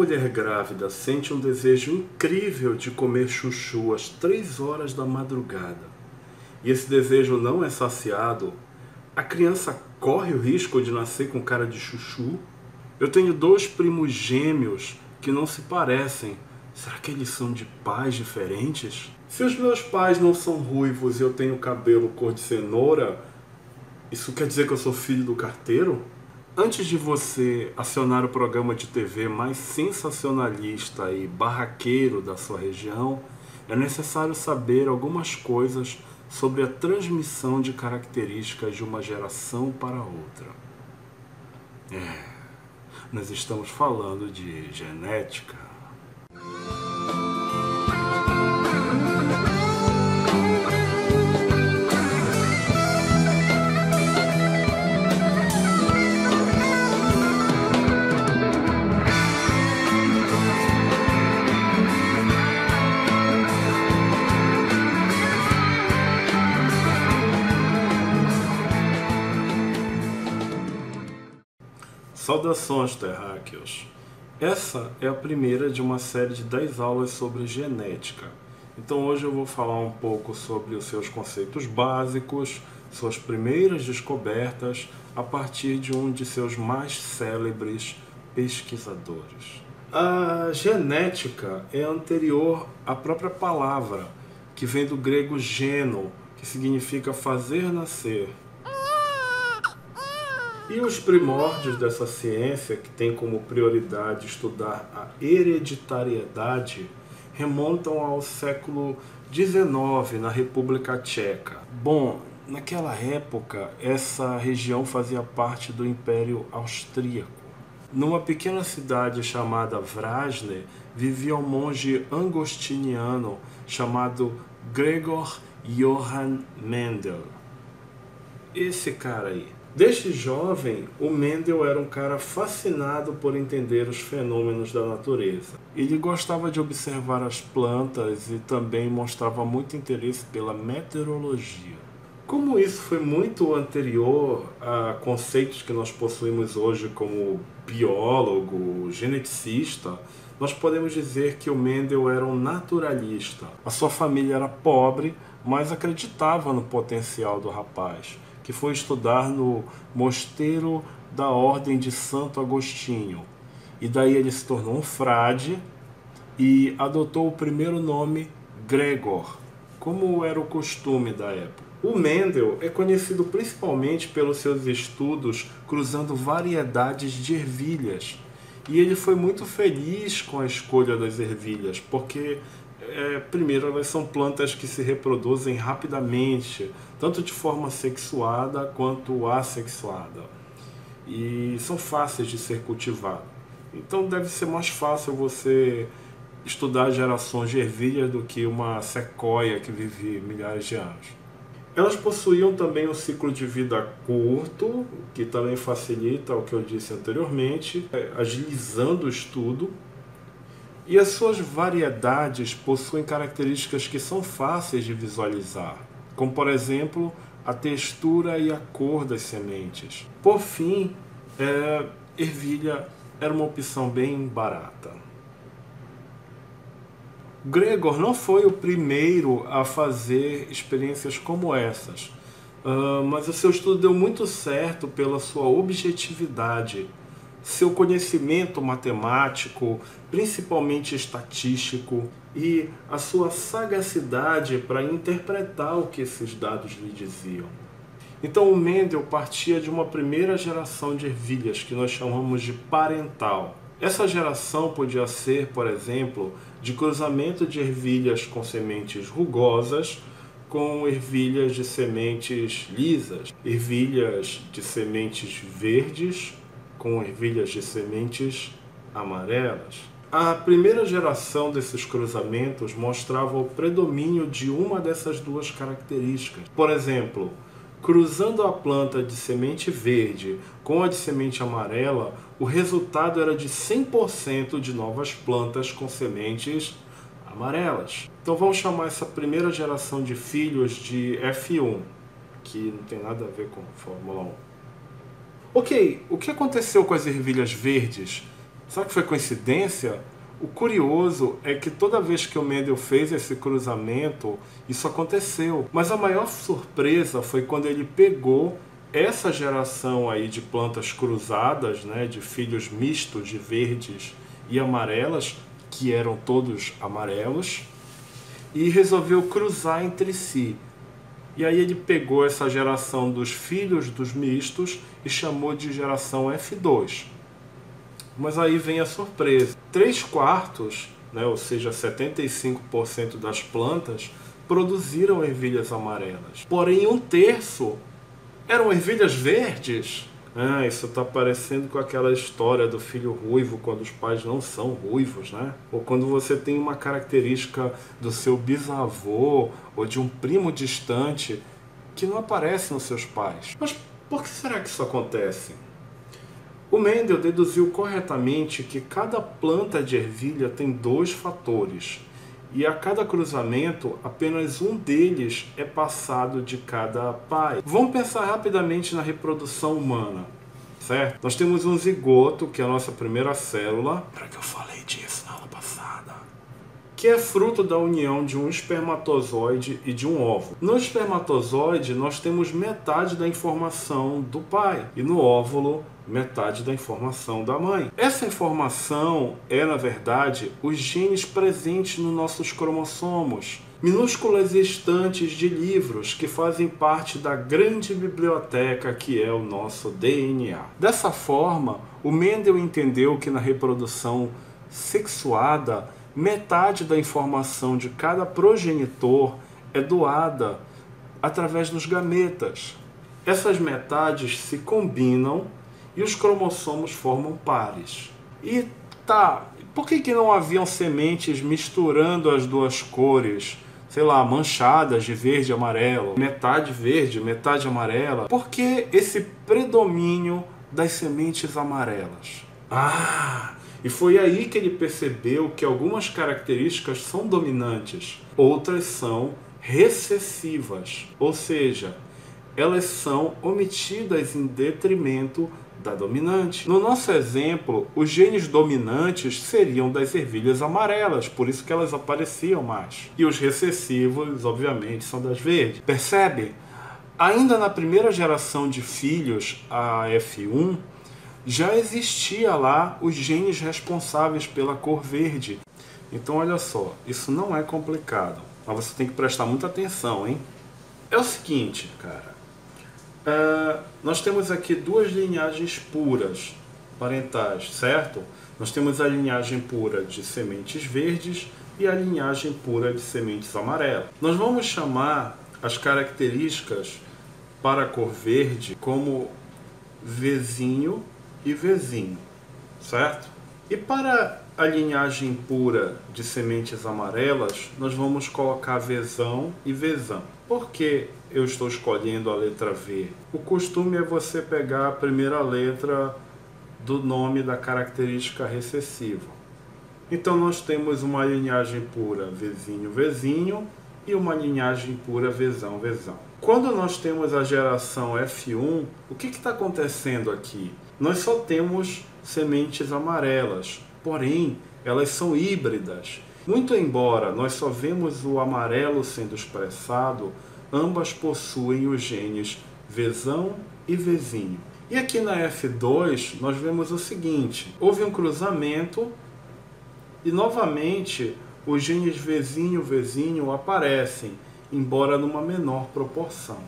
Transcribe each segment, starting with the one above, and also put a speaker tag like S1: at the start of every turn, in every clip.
S1: mulher grávida sente um desejo incrível de comer chuchu às 3 horas da madrugada, e esse desejo não é saciado, a criança corre o risco de nascer com cara de chuchu? Eu tenho 2 primos gêmeos que não se parecem. Será que eles são de pais diferentes? Se os meus pais não são ruivos e eu tenho cabelo cor de cenoura, isso quer dizer que eu sou filho do carteiro? Antes de você acionar o programa de TV mais sensacionalista e barraqueiro da sua região, é necessário saber algumas coisas sobre a transmissão de características de uma geração para outra. Nós estamos falando de genética. Saudações, terráqueos! Essa é a primeira de uma série de 10 aulas sobre genética. Então hoje eu vou falar um pouco sobre os seus conceitos básicos, suas primeiras descobertas, a partir de um de seus mais célebres pesquisadores. A genética é anterior à própria palavra, que vem do grego geno, que significa fazer nascer. E os primórdios dessa ciência, que tem como prioridade estudar a hereditariedade, remontam ao século XIX, na República Tcheca. Bom, naquela época, essa região fazia parte do Império Austríaco. Numa pequena cidade chamada Vrasne, vivia um monge agostiniano chamado Gregor Johann Mendel. Esse cara aí. Desde jovem, o Mendel era um cara fascinado por entender os fenômenos da natureza. Ele gostava de observar as plantas e também mostrava muito interesse pela meteorologia. Como isso foi muito anterior a conceitos que nós possuímos hoje como biólogo, geneticista, nós podemos dizer que o Mendel era um naturalista. A sua família era pobre, mas acreditava no potencial do rapaz, que foi estudar no mosteiro da Ordem de Santo Agostinho. E daí ele se tornou um frade e adotou o primeiro nome Gregor, como era o costume da época. O Mendel é conhecido principalmente pelos seus estudos cruzando variedades de ervilhas. E ele foi muito feliz com a escolha das ervilhas, porque primeiro, elas são plantas que se reproduzem rapidamente, tanto de forma sexuada quanto assexuada, e são fáceis de ser cultivadas. Então deve ser mais fácil você estudar gerações de ervilhas do que uma sequoia que vive milhares de anos. Elas possuíam também um ciclo de vida curto, que também facilita o que eu disse anteriormente, agilizando o estudo. E as suas variedades possuem características que são fáceis de visualizar, como por exemplo a textura e a cor das sementes. Por fim, ervilha era uma opção bem barata. Gregor não foi o primeiro a fazer experiências como essas, mas o seu estudo deu muito certo pela sua objetividade, seu conhecimento matemático, principalmente estatístico, e a sua sagacidade para interpretar o que esses dados lhe diziam. Então o Mendel partia de uma primeira geração de ervilhas, que nós chamamos de parental. Essa geração podia ser, por exemplo, de cruzamento de ervilhas com sementes rugosas com ervilhas de sementes lisas, ervilhas de sementes verdes com ervilhas de sementes amarelas. A primeira geração desses cruzamentos mostrava o predomínio de uma dessas duas características. Por exemplo, cruzando a planta de semente verde com a de semente amarela, o resultado era de 100% de novas plantas com sementes amarelas. Então vamos chamar essa primeira geração de filhos de F1, que não tem nada a ver com Fórmula 1. Ok, o que aconteceu com as ervilhas verdes? Será que foi coincidência? O curioso é que toda vez que o Mendel fez esse cruzamento, isso aconteceu. Mas a maior surpresa foi quando ele pegou essa geração aí de plantas cruzadas, né, de filhos mistos de verdes e amarelas, que eram todos amarelos, e resolveu cruzar entre si. E aí ele pegou essa geração dos filhos dos mistos e chamou de geração F2. Mas aí vem a surpresa. 3/4, né, ou seja, 75% das plantas produziram ervilhas amarelas. Porém, 1/3 eram ervilhas verdes. Isso está parecendo com aquela história do filho ruivo quando os pais não são ruivos, né? Ou quando você tem uma característica do seu bisavô ou de um primo distante que não aparece nos seus pais. Mas por que será que isso acontece? O Mendel deduziu corretamente que cada planta de ervilha tem 2 fatores, e a cada cruzamento, apenas um deles é passado de cada pai. Vamos pensar rapidamente na reprodução humana, certo? Nós temos um zigoto, que é a nossa primeira célula. Para que eu falei disso na aula passada? Que é fruto da união de um espermatozoide e de um óvulo. No espermatozoide, nós temos metade da informação do pai, e no óvulo, metade da informação da mãe. Essa informação é, na verdade, os genes presentes nos nossos cromossomos, minúsculas estantes de livros que fazem parte da grande biblioteca que é o nosso DNA. Dessa forma, o Mendel entendeu que na reprodução sexuada, metade da informação de cada progenitor é doada através dos gametas. Essas metades se combinam e os cromossomos formam pares. E por que não haviam sementes misturando as duas cores? Sei lá, manchadas de verde e amarelo, metade verde, metade amarela. Por que esse predomínio das sementes amarelas? E foi aí que ele percebeu que algumas características são dominantes, outras são recessivas, ou seja, elas são omitidas em detrimento da dominante. No nosso exemplo, os genes dominantes seriam das ervilhas amarelas, por isso que elas apareciam mais. E os recessivos, obviamente, são das verdes. Percebe? Ainda na primeira geração de filhos, a F1, já existia lá os genes responsáveis pela cor verde. Então, olha só, isso não é complicado, mas você tem que prestar muita atenção, hein? É o seguinte, cara. Nós temos aqui 2 linhagens puras parentais, certo? Nós temos a linhagem pura de sementes verdes e a linhagem pura de sementes amarelas. Nós vamos chamar as características para a cor verde como Vzinho e Vzinho, certo? E para a linhagem pura de sementes amarelas, nós vamos colocar Vzão e Vzão. Por que eu estou escolhendo a letra V? O costume é você pegar a primeira letra do nome da característica recessiva. Então nós temos uma linhagem pura Vzinho, Vzinho e uma linhagem pura Vzão, Vzão. Quando nós temos a geração F1, o que está acontecendo aqui? Nós só temos sementes amarelas, porém elas são híbridas. Muito embora nós só vemos o amarelo sendo expressado, ambas possuem os genes Vzão e Vzinho. E aqui na F2 nós vemos o seguinte: houve um cruzamento e novamente os genes Vzinho e Vzinho aparecem, embora numa menor proporção.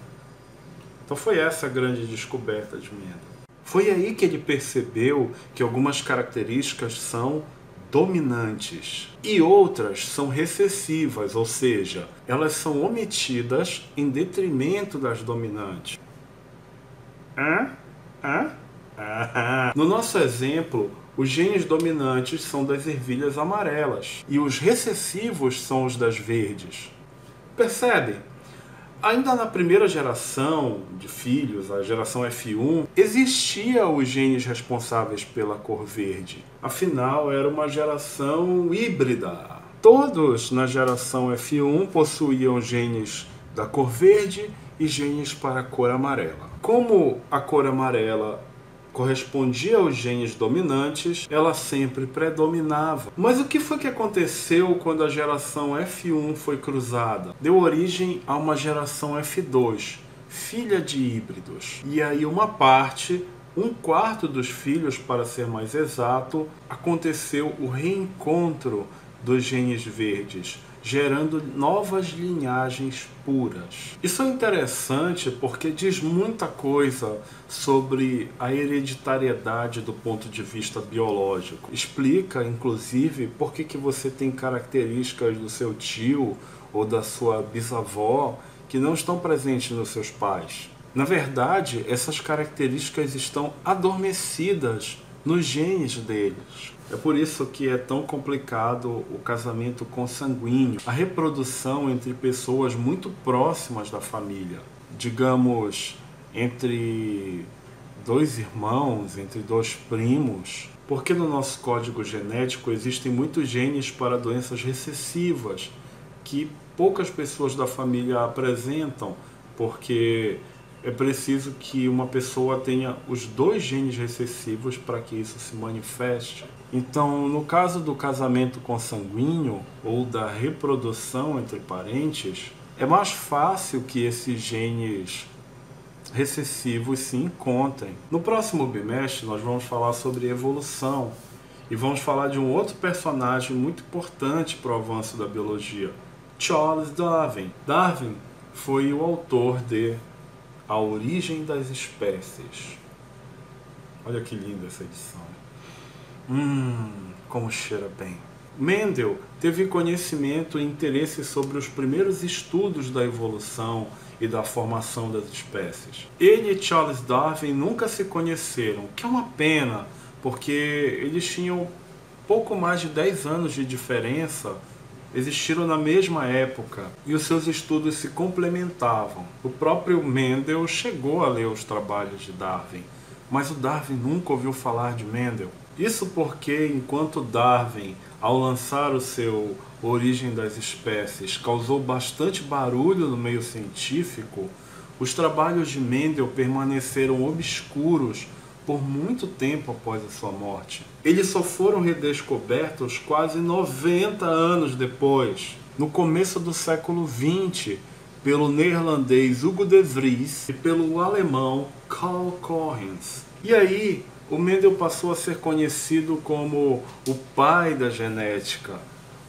S1: Então foi essa a grande descoberta de Mendel. Foi aí que ele percebeu que algumas características são dominantes e outras são recessivas, ou seja, elas são omitidas em detrimento das dominantes. No nosso exemplo, os genes dominantes são das ervilhas amarelas e os recessivos são os das verdes. Percebe? Ainda na primeira geração de filhos, a geração F1, existia os genes responsáveis pela cor verde. Afinal, era uma geração híbrida. Todos na geração F1 possuíam genes da cor verde e genes para a cor amarela. Como a cor amarela correspondia aos genes dominantes, ela sempre predominava. Mas o que foi que aconteceu quando a geração F1 foi cruzada? Deu origem a uma geração F2, filha de híbridos. E aí uma parte, 1/4 dos filhos, para ser mais exato, aconteceu o reencontro dos genes verdes, gerando novas linhagens puras. Isso é interessante porque diz muita coisa sobre a hereditariedade do ponto de vista biológico. Explica, inclusive, por que você tem características do seu tio ou da sua bisavó que não estão presentes nos seus pais. Na verdade, essas características estão adormecidas nos genes deles. É por isso que é tão complicado o casamento consanguíneo, a reprodução entre pessoas muito próximas da família. Digamos, entre 2 irmãos, entre 2 primos. Porque no nosso código genético existem muitos genes para doenças recessivas, que poucas pessoas da família apresentam, porque é preciso que uma pessoa tenha os 2 genes recessivos para que isso se manifeste. Então, no caso do casamento consanguíneo ou da reprodução entre parentes, é mais fácil que esses genes recessivos se encontrem. No próximo bimestre, nós vamos falar sobre evolução e vamos falar de um outro personagem muito importante para o avanço da biologia, Charles Darwin. Darwin foi o autor de A Origem das Espécies. Olha que linda essa edição. Como cheira bem. Mendel teve conhecimento e interesse sobre os primeiros estudos da evolução e da formação das espécies. Ele e Charles Darwin nunca se conheceram, que é uma pena, porque eles tinham pouco mais de 10 anos de diferença, existiram na mesma época e os seus estudos se complementavam. O próprio Mendel chegou a ler os trabalhos de Darwin, mas o Darwin nunca ouviu falar de Mendel. Isso porque, enquanto Darwin, ao lançar o seu Origem das Espécies, causou bastante barulho no meio científico, os trabalhos de Mendel permaneceram obscuros por muito tempo após a sua morte. Eles só foram redescobertos quase 90 anos depois, no começo do século XX, pelo neerlandês Hugo de Vries e pelo alemão Carl Correns. E aí, o Mendel passou a ser conhecido como o pai da genética,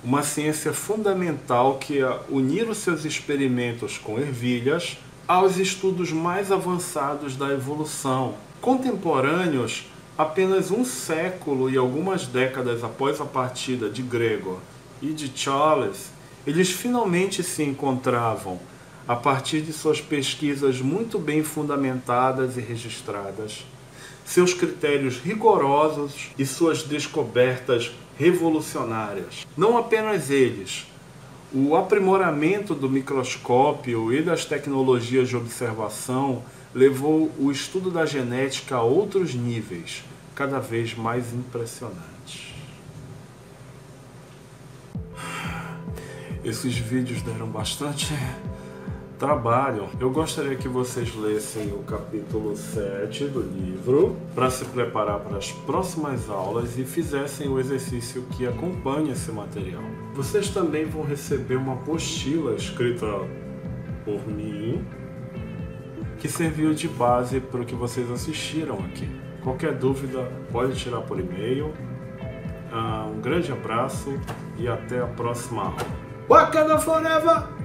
S1: uma ciência fundamental que ia unir os seus experimentos com ervilhas aos estudos mais avançados da evolução. Contemporâneos, apenas um século e algumas décadas após a partida de Gregor e de Charles, eles finalmente se encontravam a partir de suas pesquisas muito bem fundamentadas e registradas, seus critérios rigorosos e suas descobertas revolucionárias. Não apenas eles, o aprimoramento do microscópio e das tecnologias de observação levou o estudo da genética a outros níveis, cada vez mais impressionantes. Esses vídeos deram bastante trabalho. Eu gostaria que vocês lessem o capítulo 7 do livro para se preparar para as próximas aulas e fizessem o exercício que acompanha esse material. Vocês também vão receber uma apostila escrita por mim, que serviu de base para o que vocês assistiram aqui. Qualquer dúvida, pode tirar por e-mail. Um grande abraço e até a próxima aula. Wakanda Forever!